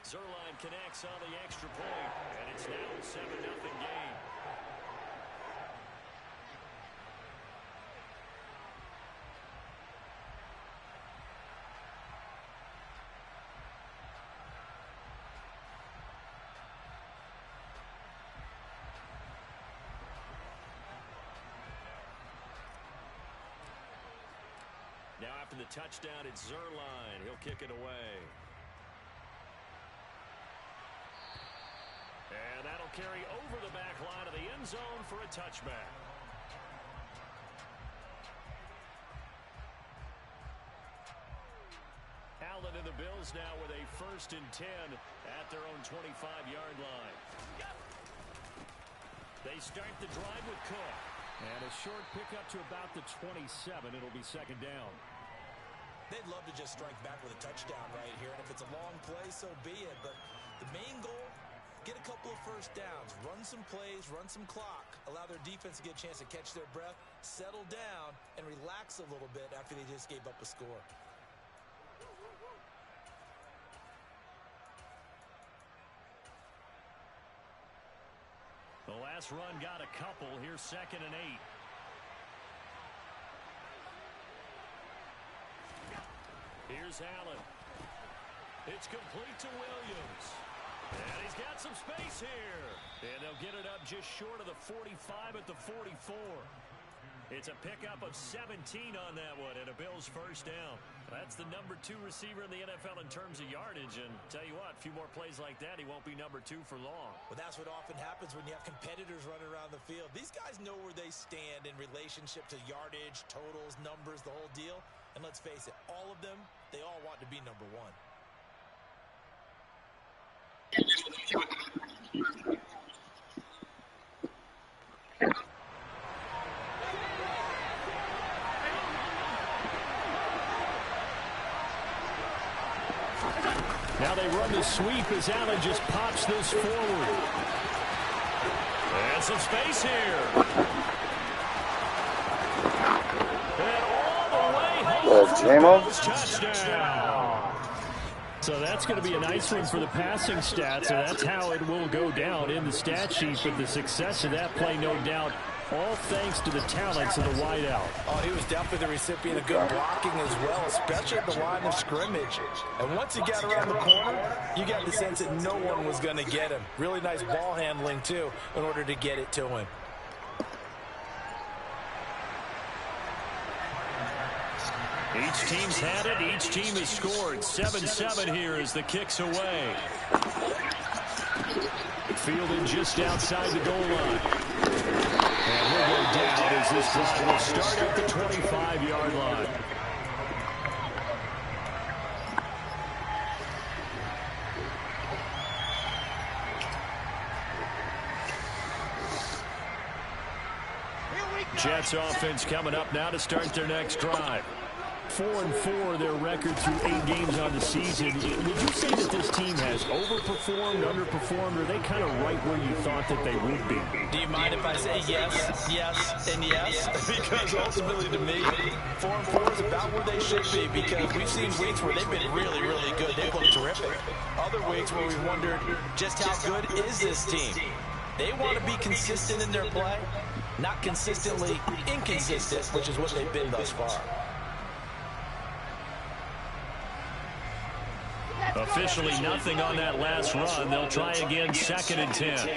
Zerline connects on the extra point, and it's now a 7-0 game. Now after the touchdown, it's Zerline. He'll kick it away. And that'll carry over the back line of the end zone for a touchback. Allen and the Bills now with a 1st and 10 at their own 25-yard line. They start the drive with Cook. And a short pickup to about the 27. It'll be 2nd down. They'd love to just strike back with a touchdown right here. And if it's a long play, so be it. But the main goal, get a couple of 1st downs, run some plays, run some clock, allow their defense to get a chance to catch their breath, settle down, and relax a little bit after they just gave up a score. The last run got a couple. Here's 2nd and 8. Here's Allen. It's complete to Williams. And he's got some space here. And they'll get it up just short of the 45 at the 44. It's a pickup of 17 on that one and a Bills 1st down. That's the number 2 receiver in the NFL in terms of yardage. And tell you what, a few more plays like that, he won't be number 2 for long. Well, that's what often happens when you have competitors running around the field. These guys know where they stand in relationship to yardage, totals, numbers, the whole deal. And let's face it, all of them, they all want to be number 1. Now they run the sweep as Allen just pops this forward. And some space here. And all the way home for the Bills touchdown. So that's going to be a nice one for the passing stats, and that's how it will go down in the stat sheet. But the success of that play, no doubt, all thanks to the talents of the wideout. Oh, he was definitely the recipient of good blocking as well, especially at the line of scrimmage. And once he got around the corner, you got the sense that no one was going to get him. Really nice ball handling, too, in order to get it to him. Each team's had it. Each team has scored. 7-7 here as the kick's away. Fielded just outside the goal line. And we'll go down as this drive will start at the 25-yard line. Jets offense coming up now to start their next drive. 4-4 their record through 8 games on the season. Would you say that this team has overperformed, underperformed, or are they kind of right where you thought that they would be? Do you mind if I say yes, yes, and yes? Because ultimately to me, 4-4 is about where they should be, because we've seen weeks where they've been really, really good. They've looked terrific. Other weeks where we've wondered just how good is this team? They want to be consistent in their play, not consistently inconsistent, which is what they've been thus far. Officially nothing on that last run. They'll try again, 2nd and 10.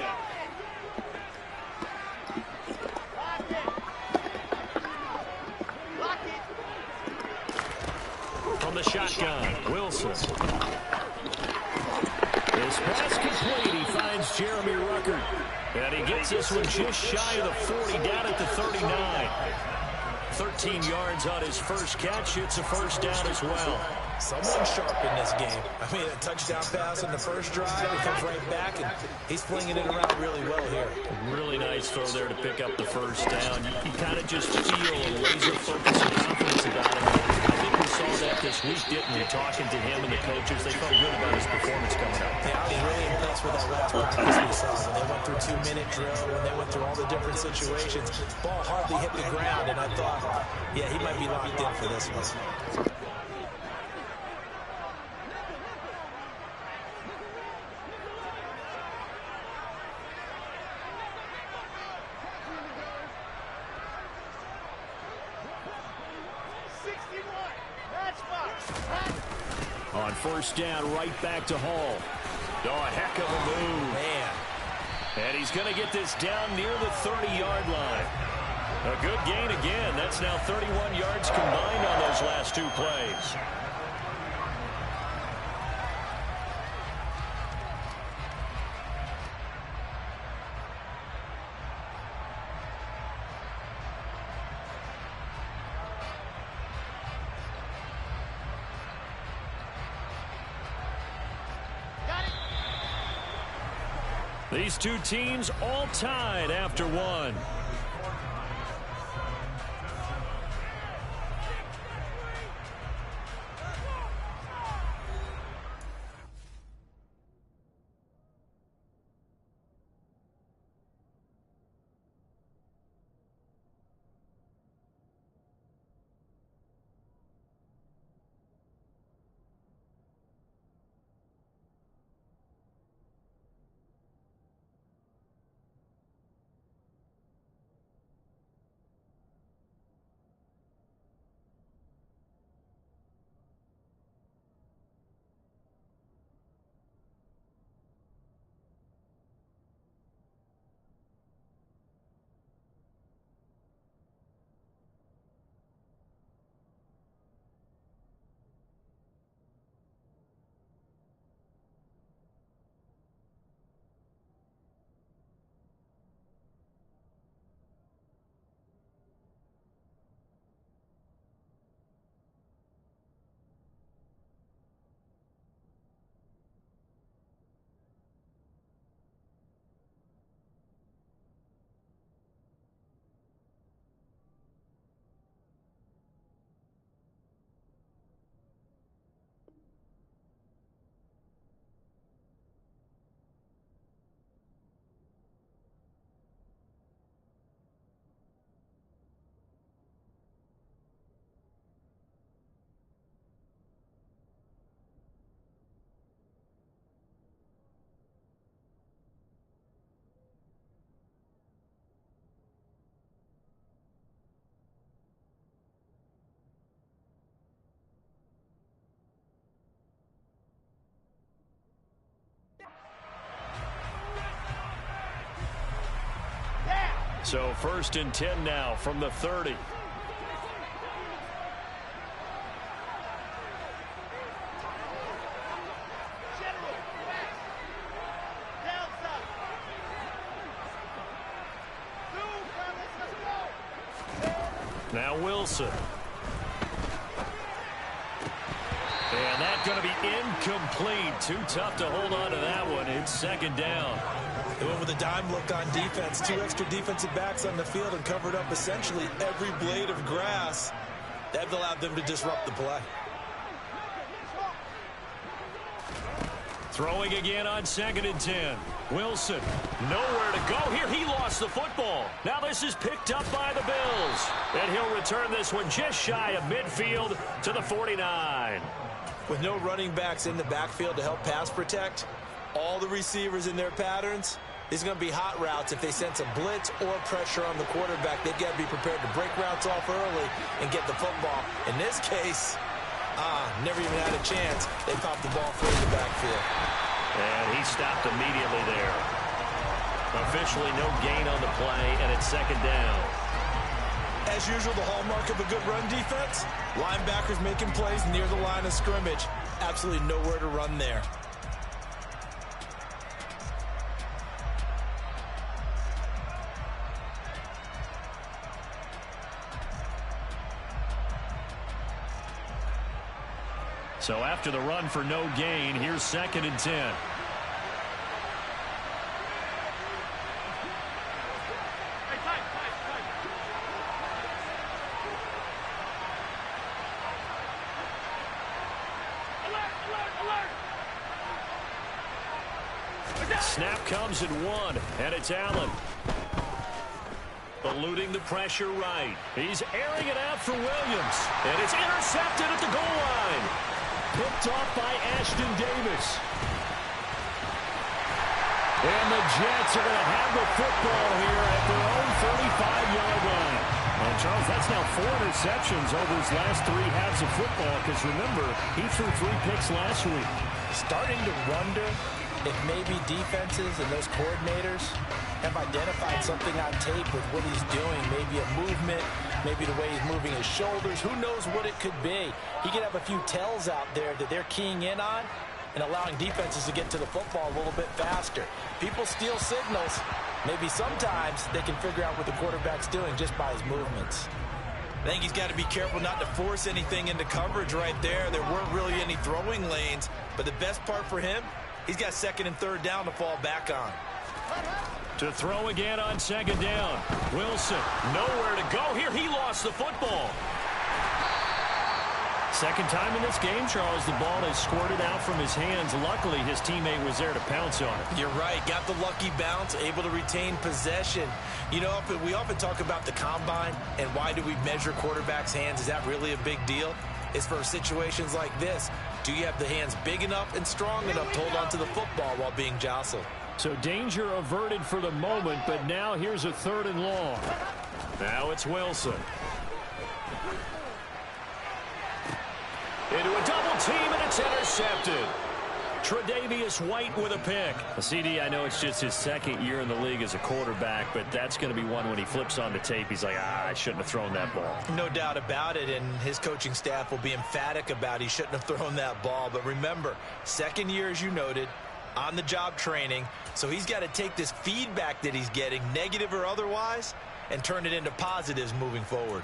From the shotgun, Wilson. His pass complete. He finds Jeremy Ruckert. And he gets this one just shy of the 40, down at the 39. 13 yards on his first catch. It's a 1st down as well. Someone's sharp in this game. I mean, a touchdown pass on the first drive. It comes right back, and he's flinging it around really well here. Really nice throw there to pick up the 1st down. You kind of just feel a laser focus and confidence about him. I think we saw that this week, didn't we? Talking to him and the coaches, they felt good about his performance coming up. Yeah, I was really impressed with that last practice we saw. When they went through 2-minute drill, when they went through all the different situations, ball hardly hit the ground, and I thought, yeah, he might be locked in for this one. first down right back to Hall. Oh, a heck of a move. Man. And he's going to get this down near the 30-yard line. A good gain again. That's now 31 yards combined on those last two plays. These two teams all tied after one. So 1st and 10 now from the 30. Now Wilson. And that's going to be incomplete. Too tough to hold on to that one. It's 2nd down. They went with a dime look on defense. 2 extra defensive backs on the field and covered up essentially every blade of grass. That allowed them to disrupt the play. Throwing again on 2nd and 10. Wilson, nowhere to go here. He lost the football. Now this is picked up by the Bills. And he'll return this one just shy of midfield to the 49. With no running backs in the backfield to help pass protect, all the receivers in their patterns, these are going to be hot routes. If they sense a blitz or pressure on the quarterback, they've got to be prepared to break routes off early and get the football. In this case, never even had a chance. They popped the ball through the backfield. And he stopped immediately there. Officially no gain on the play, and it's 2nd down. As usual, the hallmark of a good run defense, linebackers making plays near the line of scrimmage. Absolutely nowhere to run there. So after the run for no gain, here's 2nd and 10. Snap comes in 1, and it's Allen. Eluding the pressure right. He's airing it out for Williams. And it's intercepted at the goal line. Picked off by Ashton Davis. And the Jets are going to have the football here at their own 45-yard line. And, Charles, that's now 4 interceptions over his last 3 halves of football because, remember, he threw 3 picks last week. Starting to wonder if maybe defenses and those coordinators have identified something on tape with what he's doing, maybe a movement, maybe the way he's moving his shoulders. Who knows what it could be? He could have a few tells out there that they're keying in on and allowing defenses to get to the football a little bit faster. People steal signals. Maybe sometimes they can figure out what the quarterback's doing just by his movements. I think he's got to be careful not to force anything into coverage right there. There weren't really any throwing lanes, but the best part for him, he's got 2nd and 3rd down to fall back on. To throw again on 2nd down. Wilson, nowhere to go here. He lost the football. Second time in this game, Charles, the ball has squirted out from his hands. Luckily, his teammate was there to pounce on it. You're right. Got the lucky bounce, able to retain possession. You know, we often talk about the combine and why do we measure quarterbacks' hands. Is that really a big deal? It's for situations like this. Do you have the hands big enough and strong enough to hold on to the football while being jostled? So danger averted for the moment, but now here's a 3rd and long. Now it's Wilson. Into a double team, and it's intercepted. Tre'Davious White with a pick. CD, I know it's just his 2nd year in the league as a quarterback, but that's going to be one when he flips on the tape. He's like, I shouldn't have thrown that ball. No doubt about it, and his coaching staff will be emphatic about he shouldn't have thrown that ball. But remember, 2nd year, as you noted, on-the-job training, so he's got to take this feedback that he's getting, negative or otherwise, and turn it into positives moving forward.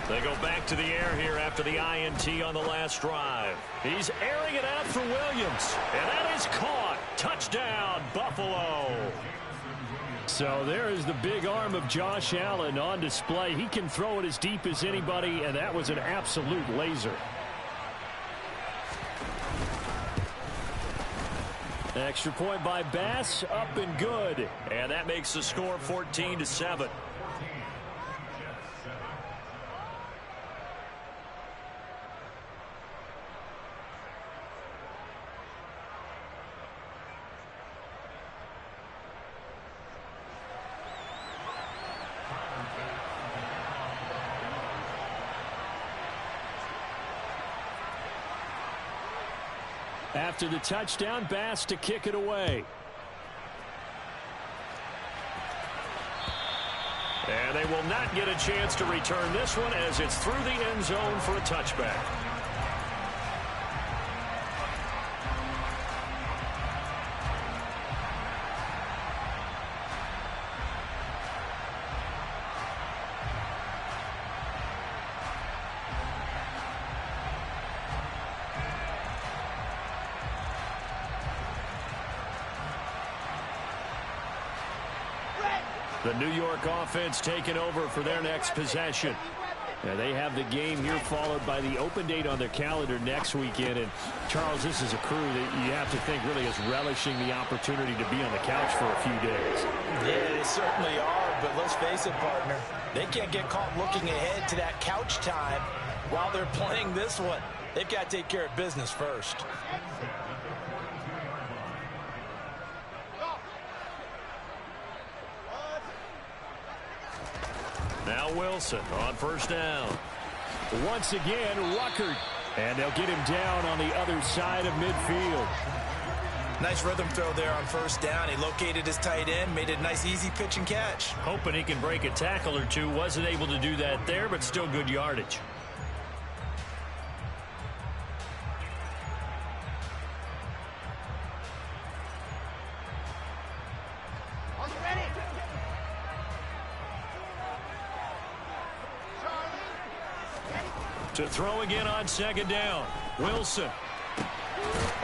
They go back to the air here after the INT on the last drive. He's airing it out for Williams, and that is caught. Touchdown, Buffalo. So there is the big arm of Josh Allen on display. He can throw it as deep as anybody, and that was an absolute laser. Extra point by Bass, up and good. And that makes the score 14-7. After the touchdown, Bass to kick it away. And they will not get a chance to return this one as it's through the end zone for a touchback. The New York offense taking over for their next possession. Now they have the game here followed by the open date on their calendar next weekend. And, Charles, this is a crew that you have to think really is relishing the opportunity to be on the couch for a few days. Yeah, they certainly are, but let's face it, partner. They can't get caught looking ahead to that couch time while they're playing this one. They've got to take care of business first. Now Wilson on 1st down. Once again, Ruckert. And they'll get him down on the other side of midfield. Nice rhythm throw there on 1st down. He located his tight end, made it a nice easy pitch and catch. Hoping he can break a tackle or two. Wasn't able to do that there, but still good yardage. To throw again on 2nd down. Wilson.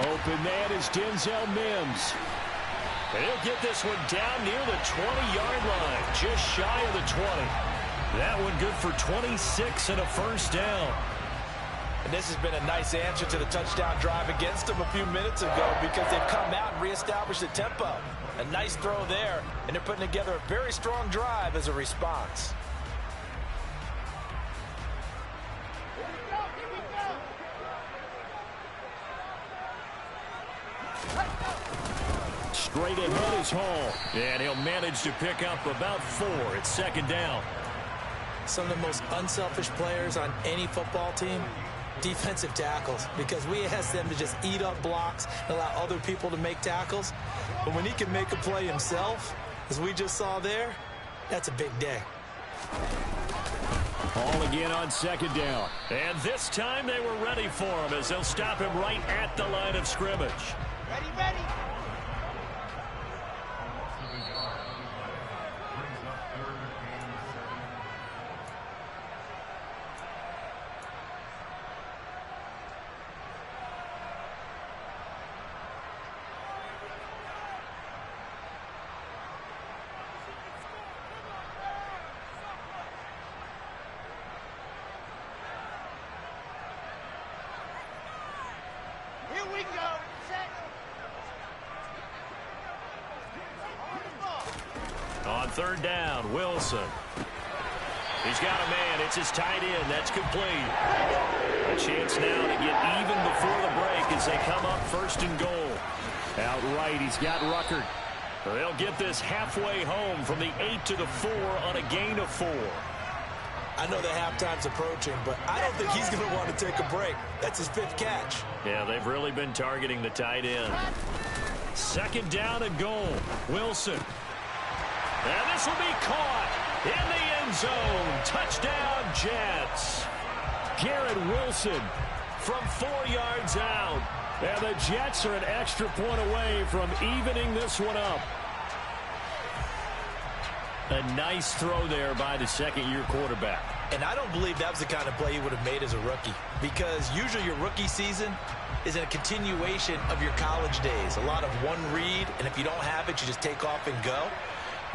Open man is Denzel Mims. And he'll get this one down near the 20-yard line. Just shy of the 20. That one good for 26 and a 1st down. And this has been a nice answer to the touchdown drive against them a few minutes ago because they've come out and reestablished the tempo. A nice throw there, and they're putting together a very strong drive as a response. Straight ahead is Hall, and he'll manage to pick up about 4. It's second down. Some of the most unselfish players on any football team, defensive tackles, because we ask them to just eat up blocks and allow other people to make tackles. But when he can make a play himself, as we just saw there, that's a big day. Hall again on second down. And this time they were ready for him as they'll stop him right at the line of scrimmage. Ready, ready. Here we go. Set. On third down, Wilson. He's got a man. It's his tight end. That's complete. A chance now to get even before the break as they come up first and goal. Out right, he's got Ruckert. They'll get this halfway home from the 8 to the 4 on a gain of 4. I know the halftime's approaching, but I don't think he's going to want to take a break. That's his 5th catch. Yeah, they've really been targeting the tight end. Second down and goal. Wilson. And this will be caught in the end zone. Touchdown, Jets. Garrett Wilson from 4 yards out. And the Jets are an extra point away from evening this one up. A nice throw there by the second-year quarterback. And I don't believe that was the kind of play he would have made as a rookie, because usually your rookie season is a continuation of your college days. A lot of one read, and if you don't have it, you just take off and go.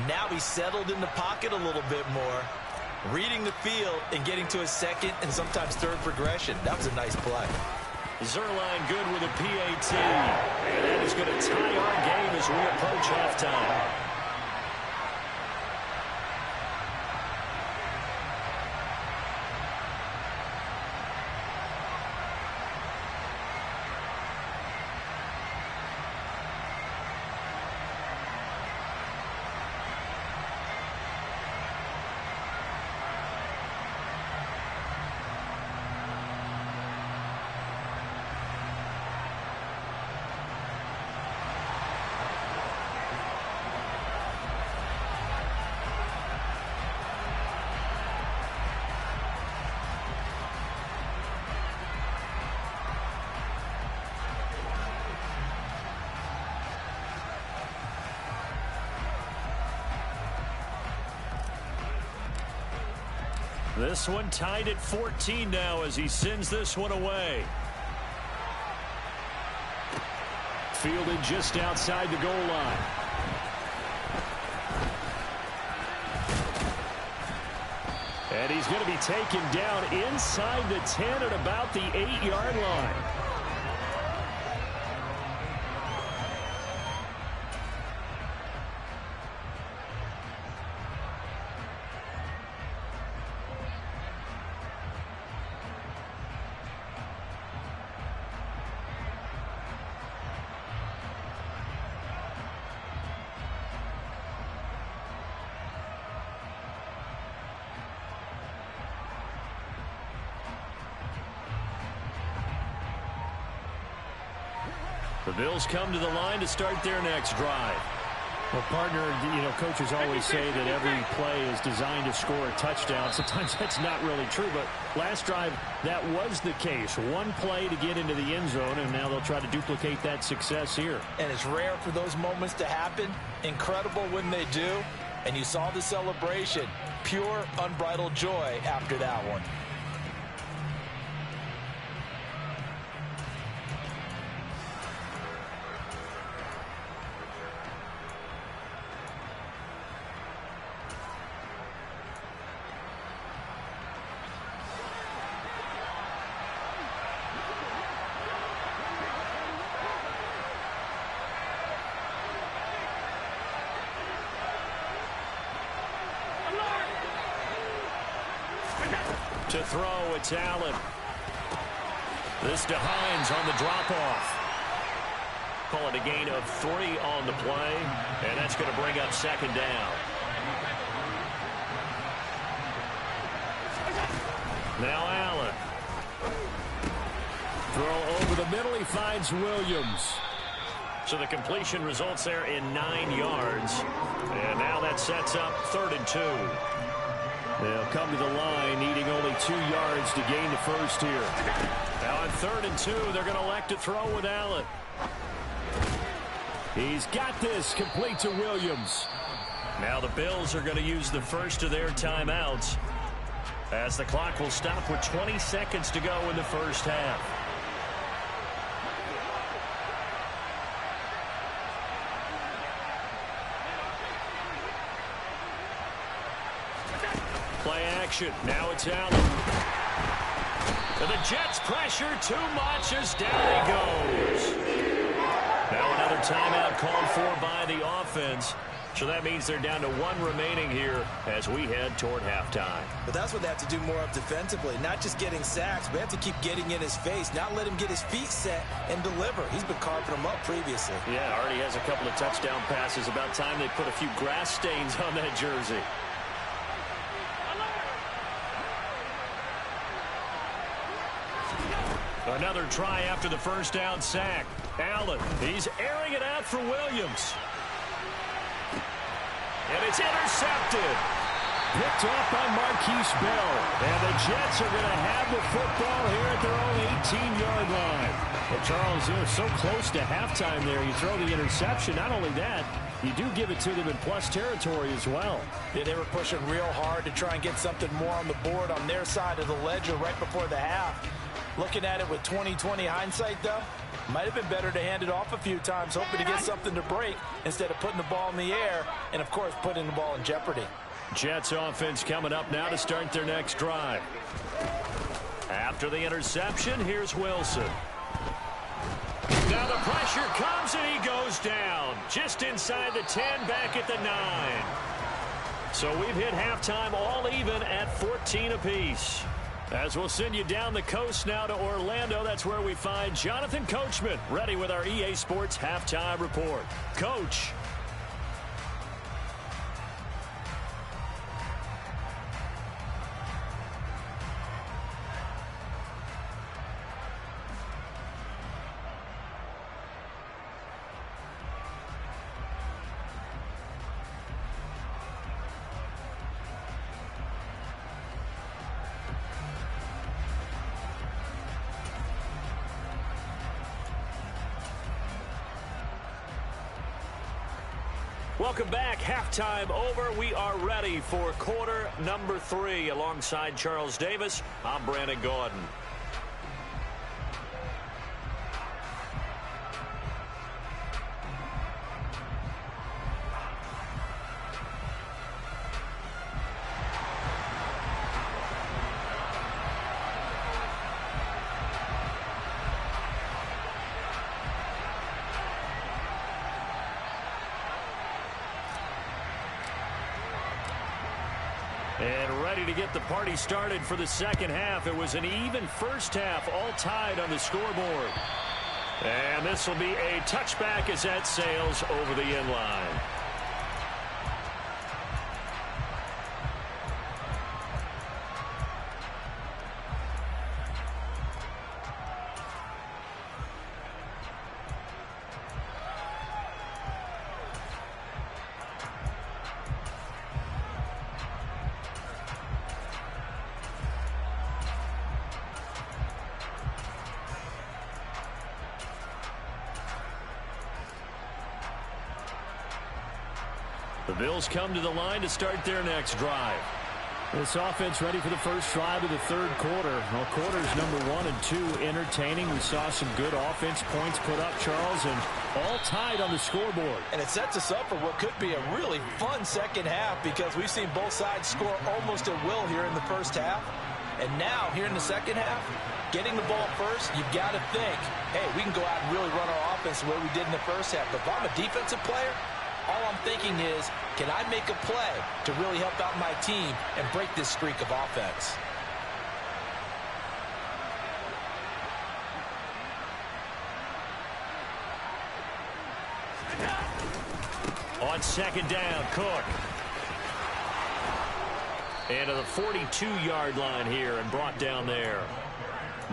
Now he's settled in the pocket a little bit more, reading the field and getting to his second and sometimes third progression. That was a nice play. Zerline good with a PAT. And that is going to tie our game as we approach halftime. This one tied at 14 now as he sends this one away. Fielded just outside the goal line. And he's going to be taken down inside the 10 at about the 8-yard line. The Bills come to the line to start their next drive. Well, partner, coaches always say that every play is designed to score a touchdown. Sometimes that's not really true, but last drive, that was the case. One play to get into the end zone, and now they'll try to duplicate that success here. And it's rare for those moments to happen. Incredible when they do. And you saw the celebration. Pure, unbridled joy after that one. To throw, it's Allen. This to Hines on the drop-off. Call it a gain of 3 on the play, and that's going to bring up second down. Now Allen. Throw over the middle. He finds Williams. So the completion results there in 9 yards. And now that sets up 3rd and 2. They'll come to the line needing only 2 yards to gain the first here. Now on 3rd and 2, they're going to elect to throw with Allen. He's got this, complete to Williams. Now the Bills are going to use the first of their timeouts, as the clock will stop with 20 seconds to go in the first half. Play action. Now it's Allen. And the Jets pressure too much as down he goes. Now another timeout called for by the offense. So that means they're down to 1 remaining here as we head toward halftime. But that's what they have to do more of defensively. Not just getting sacks, but have to keep getting in his face, not let him get his feet set and deliver. He's been carving them up previously. Yeah, already has a couple of touchdown passes. About time they put a few grass stains on that jersey. Another try after the first down sack. Allen, he's airing it out for Williams. And it's intercepted. Picked off by Marquise Bell. And the Jets are going to have the football here at their own 18-yard line. Well, Charles, they're so close to halftime there. You throw the interception. Not only that, you do give it to them in plus territory as well. Yeah, they were pushing real hard to try and get something more on the board on their side of the ledger right before the half. Looking at it with 20/20 hindsight, though, might have been better to hand it off a few times, hoping to get something to break instead of putting the ball in the air and, of course, putting the ball in jeopardy. Jets offense coming up now to start their next drive. After the interception, here's Wilson. Now the pressure comes and he goes down. Just inside the 10, back at the 9. So we've hit halftime all even at 14 apiece. As we'll send you down the coast now to Orlando, that's where we find Jonathan Coachman, ready with our EA Sports Halftime Report. Coach. Welcome back. Halftime over. We are ready for quarter number 3. Alongside Charles Davis, I'm Brandon Gordon. And ready to get the party started for the second half. It was an even first half, all tied on the scoreboard. And this will be a touchback as that sails over the end line. The Bills come to the line to start their next drive. This offense ready for the first drive of the third quarter. Well, quarters number 1 and 2 entertaining. We saw some good offense points put up, Charles, and all tied on the scoreboard. And it sets us up for what could be a really fun second half because we've seen both sides score almost at will here in the first half. And now, here in the second half, getting the ball first, you've got to think, hey, we can go out and really run our offense the way we did in the first half. But if I'm a defensive player, all I'm thinking is, can I make a play to really help out my team and break this streak of offense? On second down, Cook. And to the 42-yard line here and brought down there.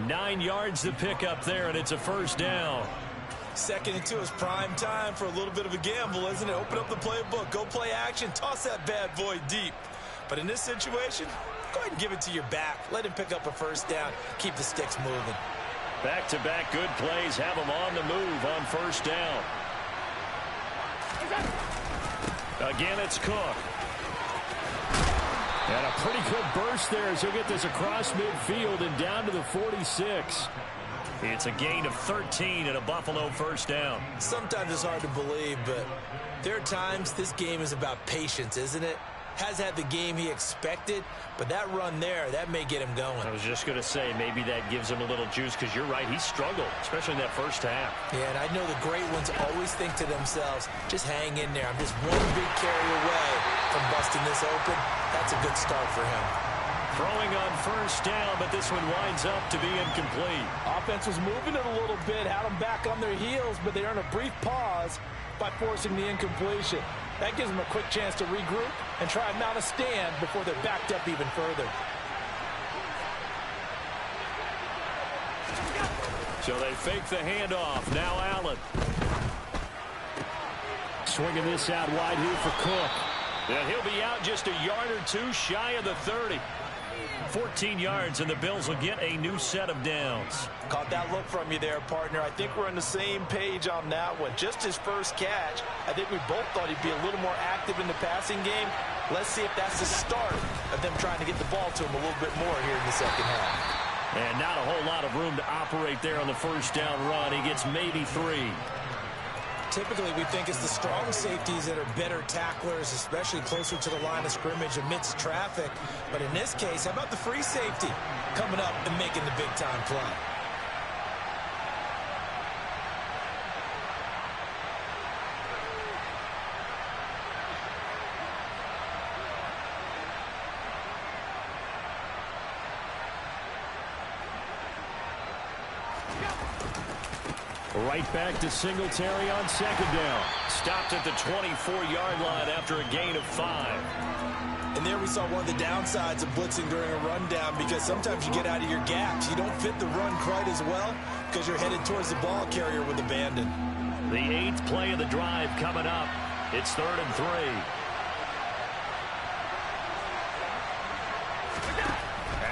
9 yards to pick up there, and it's a first down. 2nd and 2 is prime time for a little bit of a gamble, isn't it? Open up the playbook, go play action, toss that bad boy deep. But in this situation, go ahead and give it to your back. Let him pick up a first down. Keep the sticks moving. Back-to-back good plays have him on the move on first down. Again, it's Cook. And a pretty good burst there as he'll get this across midfield and down to the 46. It's a gain of 13 and a Buffalo first down. Sometimes it's hard to believe, but there are times this game is about patience, isn't it? Has had the game he expected, but that run there, that may get him going. I was just going to say, maybe that gives him a little juice, because you're right, he struggled, especially in that first half. Yeah, and I know the great ones always think to themselves, just hang in there. I'm just one big carry away from busting this open. That's a good start for him. Throwing on first down, but this one winds up to be incomplete. Offense was moving it a little bit, had them back on their heels, but they earned a brief pause by forcing the incompletion. That gives them a quick chance to regroup and try and mount a stand before they're backed up even further. So they fake the handoff. Now Allen. Swinging this out wide here for Cook. And he'll be out just a yard or two shy of the 30. 14 yards, and the Bills will get a new set of downs. Caught that look from you there, partner. I think we're on the same page on that one. Just his first catch. I think we both thought he'd be a little more active in the passing game. Let's see if that's the start of them trying to get the ball to him a little bit more here in the second half. And not a whole lot of room to operate there on the first down run. He gets maybe 3. Typically, we think it's the strong safeties that are better tacklers, especially closer to the line of scrimmage amidst traffic. But in this case, how about the free safety coming up and making the big-time play? Right back to Singletary on second down. Stopped at the 24-yard line after a gain of 5. And there we saw one of the downsides of blitzing during a rundown, because sometimes you get out of your gaps. You don't fit the run quite as well because you're headed towards the ball carrier with abandon. The 8th play of the drive coming up. It's 3rd and 3.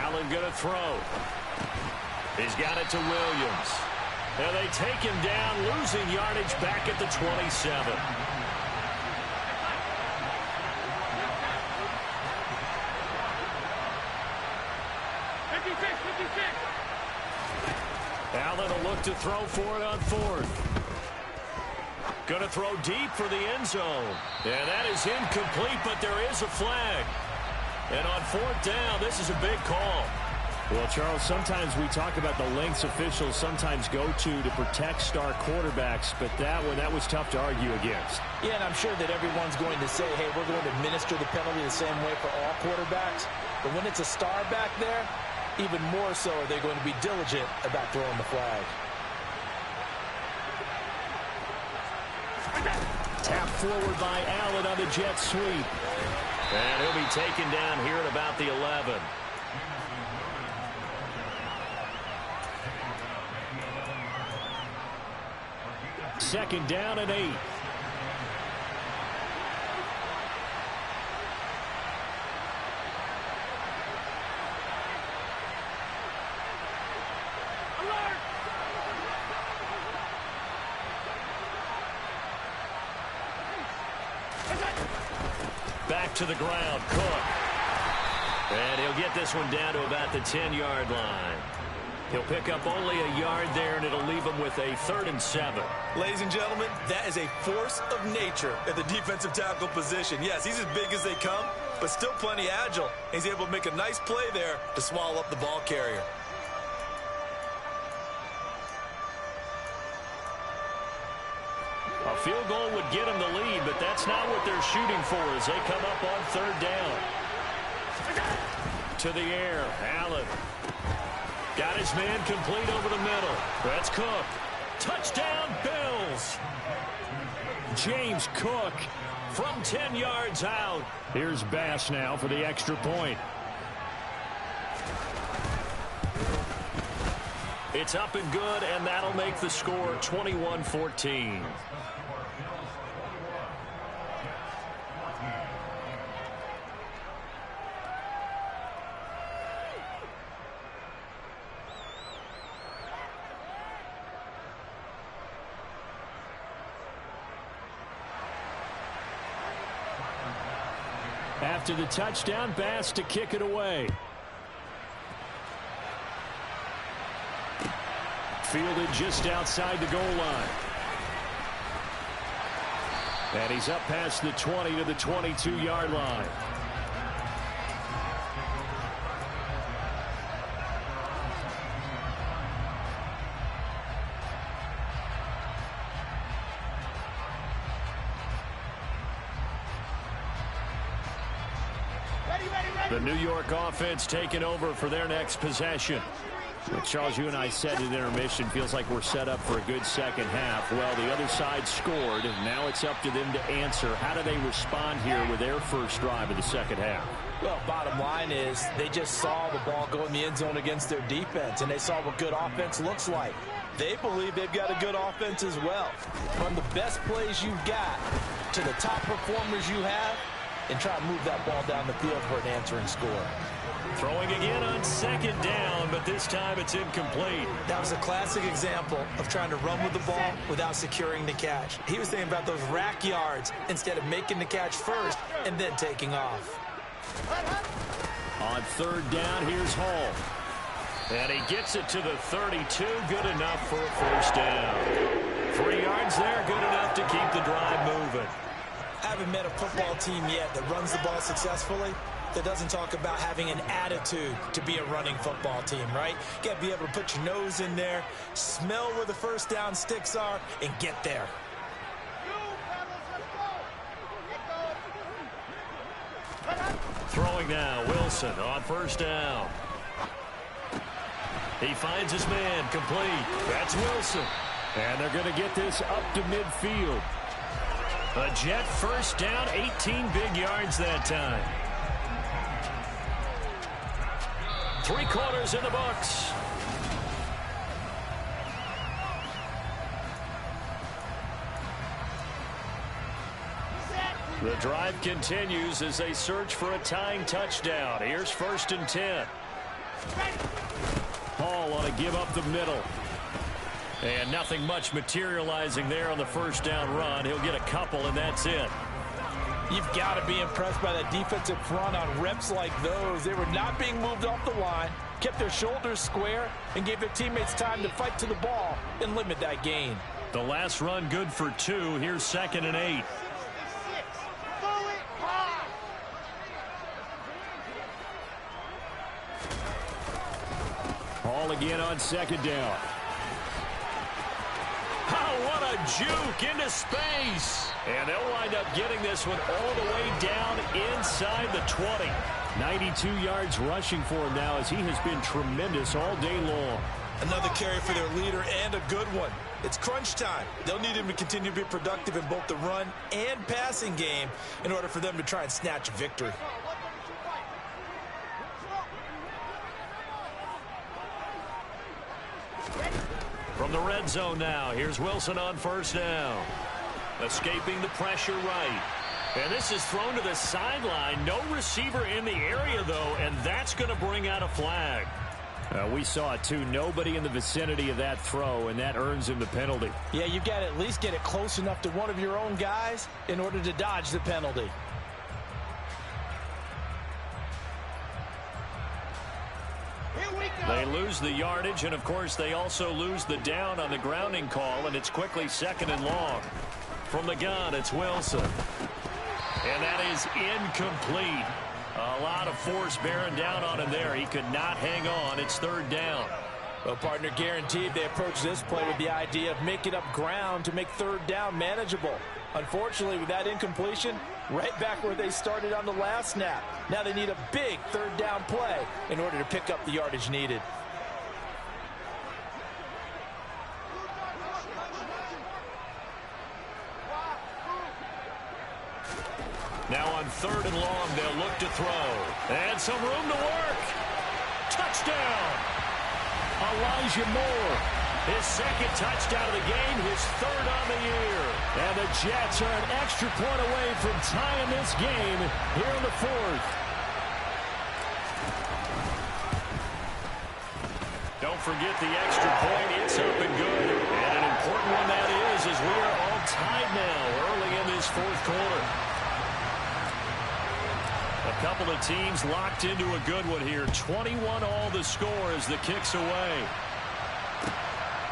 Allen going to throw. He's got it to Williams. And they take him down, losing yardage back at the 27. Allen will look to throw for it on 4th. Going to throw deep for the end zone. And that is incomplete, but there is a flag. And on 4th down, this is a big call. Well, Charles, sometimes we talk about the lengths officials sometimes go to protect star quarterbacks, but that was tough to argue against. Yeah, and I'm sure that everyone's going to say, hey, we're going to administer the penalty the same way for all quarterbacks. But when it's a star back there, even more so are they going to be diligent about throwing the flag. Tap forward by Allen on the jet sweep. And he'll be taken down here at about the 11. Second down and 8. Back to the ground, Cook. And he'll get this one down to about the 10-yard line. He'll pick up only a yard there, and it'll leave him with a 3rd and 7. Ladies and gentlemen, that is a force of nature at the defensive tackle position. Yes, he's as big as they come, but still plenty agile. He's able to make a nice play there to swallow up the ball carrier. A field goal would get him the lead, but that's not what they're shooting for as they come up on 3rd down. To the air, Allen. Got his man complete over the middle. That's Cook. Touchdown, Bills. James Cook from 10 yards out. Here's Bass now for the extra point. It's up and good, and that'll make the score 21-14. After the touchdown, Bass to kick it away. Fielded just outside the goal line. And he's up past the 20 to the 22-yard line. The New York offense taking over for their next possession. Well, Charles, you and I said at intermission, feels like we're set up for a good second half. Well, the other side scored, and now it's up to them to answer. How do they respond here with their first drive of the second half? Well, bottom line is they just saw the ball go in the end zone against their defense, and they saw what good offense looks like. They believe they've got a good offense as well. From the best plays you've got to the top performers you have, and try to move that ball down the field for an answering score. Throwing again on second down, but this time it's incomplete. That was a classic example of trying to run with the ball without securing the catch. He was thinking about those rack yards instead of making the catch first and then taking off. On third down, here's Hall. And he gets it to the 32. Good enough for a first down. 3 yards there, good enough to keep the drive moving. I haven't met a football team yet that runs the ball successfully that doesn't talk about having an attitude to be a running football team, right? You got to be able to put your nose in there, smell where the first down sticks are, and get there. Throwing now, Wilson on first down. He finds his man, complete. That's Wilson. And they're going to get this up to midfield. A Jet first down, 18 big yards that time. 3 quarters in the books. The drive continues as they search for a tying touchdown. Here's 1st and 10. Hall on a give up the middle. And nothing much materializing there on the first down run. He'll get a couple, and that's it. You've got to be impressed by that defensive front on reps like those. They were not being moved off the line, kept their shoulders square, and gave their teammates time to fight to the ball and limit that gain. The last run good for 2. Here's 2nd and 8. Hall again on 2nd down. Oh, what a juke into space. And they'll wind up getting this one all the way down inside the 20. 92 yards rushing for him now as he has been tremendous all day long. Another carry for their leader and a good one. It's crunch time. They'll need him to continue to be productive in both the run and passing game in order for them to try and snatch a victory. From the red zone now, here's Wilson on first down. Escaping the pressure right. And this is thrown to the sideline. No receiver in the area, though, and that's going to bring out a flag. We saw it, too. Nobody in the vicinity of that throw, and that earns him the penalty. Yeah, you've got to at least get it close enough to one of your own guys in order to dodge the penalty. They lose the yardage, and, of course, they also lose the down on the grounding call, and it's quickly 2nd and long. From the gun, it's Wilson. And that is incomplete. A lot of force bearing down on him there. He could not hang on. It's 3rd down. Well, partner, guaranteed they approach this play with the idea of making up ground to make 3rd down manageable. Unfortunately, with that incompletion, right back where they started on the last snap. Now they need a big 3rd down play in order to pick up the yardage needed. Now on 3rd and long, they'll look to throw. And some room to work. Touchdown. Elijah Moore. His 2nd touchdown of the game, his 3rd on the year. And the Jets are an extra point away from tying this game here in the 4th. Don't forget the extra point. It's up and good. And an important one that is, as we are all tied now early in this 4th quarter. A couple of teams locked into a good one here. 21 all the score as the kick's away.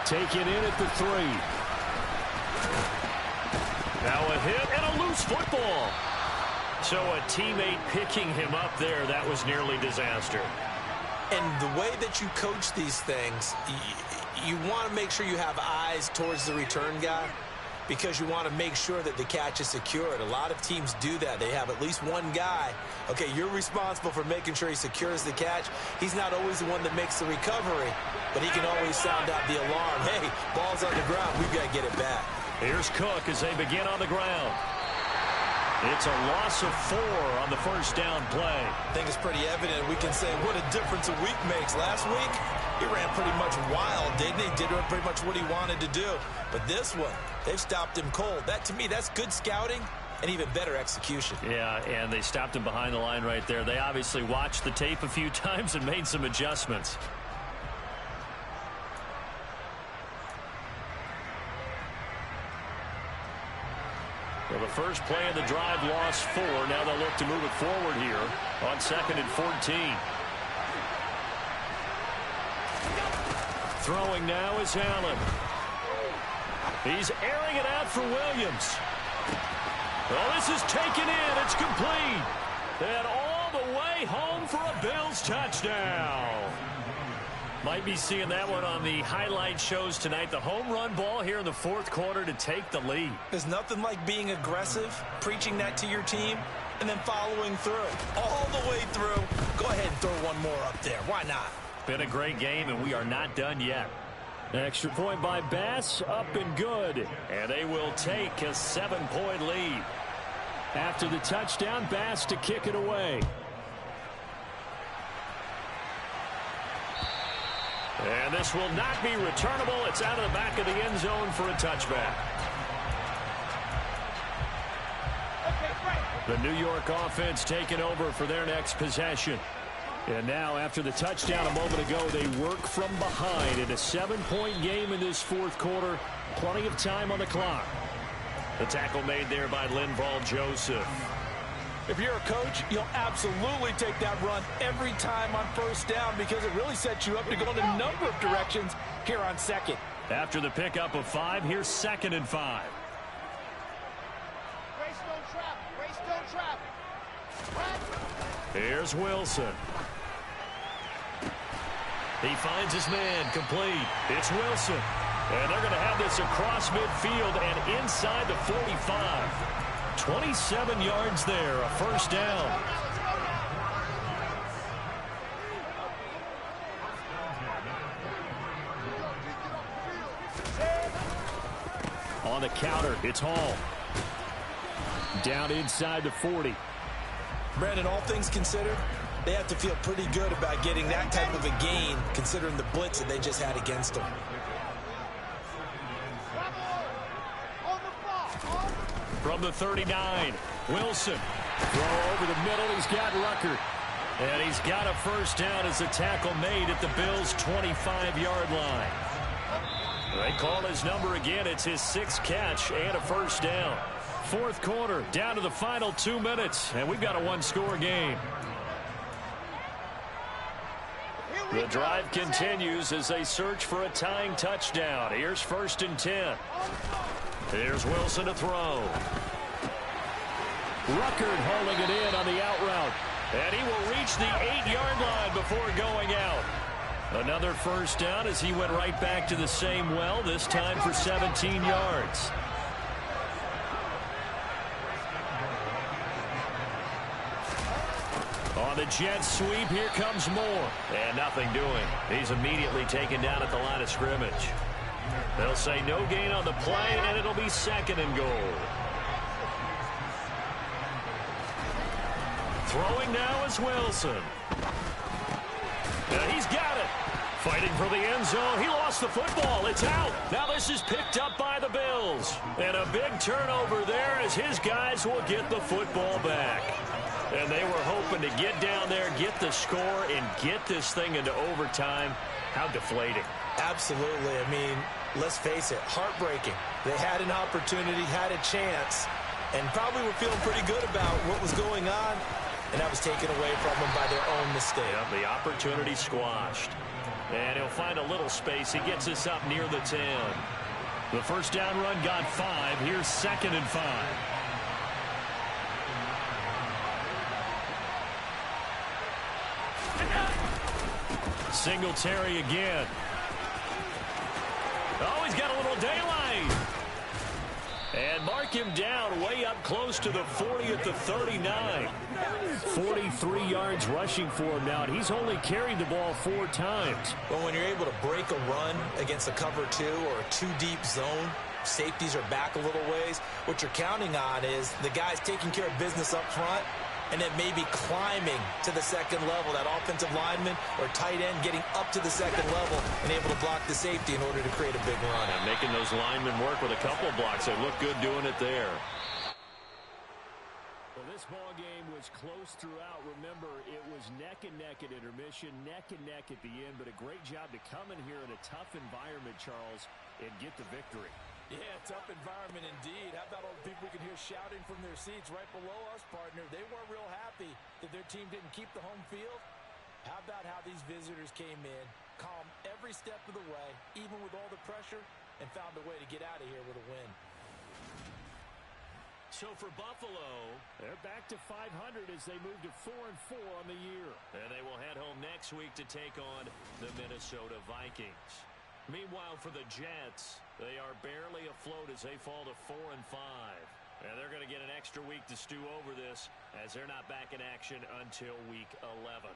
Take it in at the 3. Now a hit and a loose football. So a teammate picking him up there, that was nearly disaster. And the way that you coach these things, you want to make sure you have eyes towards the return guy because you want to make sure that the catch is secured. A lot of teams do that. They have at least one guy. Okay, you're responsible for making sure he secures the catch. He's not always the one that makes the recovery, but he can always sound out the alarm. Hey, ball's on the ground. We've got to get it back. Here's Cook as they begin on the ground. It's a loss of 4 on the 1st down play. I think it's pretty evident. We can say what a difference a week makes. Last week, he ran pretty much wild, didn't he? Did pretty much what he wanted to do. But this one, they've stopped him cold. That, to me, that's good scouting and even better execution. Yeah, and they stopped him behind the line right there. They obviously watched the tape a few times and made some adjustments. Well, the first play of the drive lost 4. Now they'll look to move it forward here on 2nd and 14. Throwing now is Allen. He's airing it out for Williams. Well, this is taken in. It's complete. And all the way home for a Bills touchdown. Might be seeing that one on the highlight shows tonight. The home run ball here in the 4th quarter to take the lead. There's nothing like being aggressive, preaching that to your team, and then following through. All the way through. Go ahead and throw one more up there. Why not? Been a great game, and we are not done yet. Extra point by Bass, up and good. And they will take a 7-point lead. After the touchdown, Bass to kick it away. And this will not be returnable. It's out of the back of the end zone for a touchback. The New York offense taking over for their next possession. And now, after the touchdown a moment ago, they work from behind in a 7-point game in this 4th quarter. Plenty of time on the clock. The tackle made there by Linval Joseph. If you're a coach, you'll absolutely take that run every time on 1st down because it really sets you up to go in a number of directions here on 2nd. After the pickup of 5, here's 2nd and 5. Race, don't trap. Race, don't trap. Here's Wilson. He finds his man complete. It's Wilson. And they're going to have this across midfield and inside the 45. 27 yards there, a 1st down. On the counter, it's Hall. Down inside the 40. Brandon, all things considered, they have to feel pretty good about getting that type of a gain considering the blitz that they just had against them. From the 39, Wilson. Throw over the middle. He's got Rucker. And he's got a 1st down as the tackle made at the Bills' 25-yard line. They call his number again. It's his 6th catch and a 1st down. 4th quarter, down to the final 2 minutes. And we've got a 1-score game. The drive continues as they search for a tying touchdown. Here's 1st and 10. Here's Wilson to throw. Ruckert hauling it in on the out route. And he will reach the 8-yard line before going out. Another 1st down as he went right back to the same well, this time for 17 yards. On the Jets sweep, here comes Moore. And nothing doing. He's immediately taken down at the line of scrimmage. They'll say no gain on the play, and it'll be 2nd and goal. Throwing now is Wilson. And he's got it. Fighting for the end zone. He lost the football. It's out. Now this is picked up by the Bills. And a big turnover there as his guys will get the football back. And they were hoping to get down there, get the score, and get this thing into overtime. How deflating. Absolutely. I mean, let's face it, heartbreaking. They had an opportunity, had a chance, and probably were feeling pretty good about what was going on, and that was taken away from them by their own mistake. Yep, the opportunity squashed. And he'll find a little space. He gets us up near the 10. The first down run got 5. Here's 2nd and 5. Singletary again. Oh, he's got a little daylight. And mark him down way up close to the 40 at the 39. 43 yards rushing for him now, and he's only carried the ball 4 times. But when you're able to break a run against a cover 2 or a 2-deep zone, safeties are back a little ways. What you're counting on is the guys taking care of business up front and then maybe climbing to the second level, that offensive lineman or tight end getting up to the second level and able to block the safety in order to create a big run. And making those linemen work with a couple blocks. They look good doing it there. Well, this ball game was close throughout. Remember, it was neck and neck at intermission, neck and neck at the end, but a great job to come in here in a tough environment, Charles, and get the victory. Yeah, tough environment indeed. How about all the people we can hear shouting from their seats right below us, partner? They weren't real happy that their team didn't keep the home field. How about how these visitors came in, calm every step of the way, even with all the pressure, and found a way to get out of here with a win. So for Buffalo, they're back to 500 as they move to 4-4 on the year. And they will head home next week to take on the Minnesota Vikings. Meanwhile, for the Jets, they are barely afloat as they fall to 4-5. And they're going to get an extra week to stew over this as they're not back in action until week 11.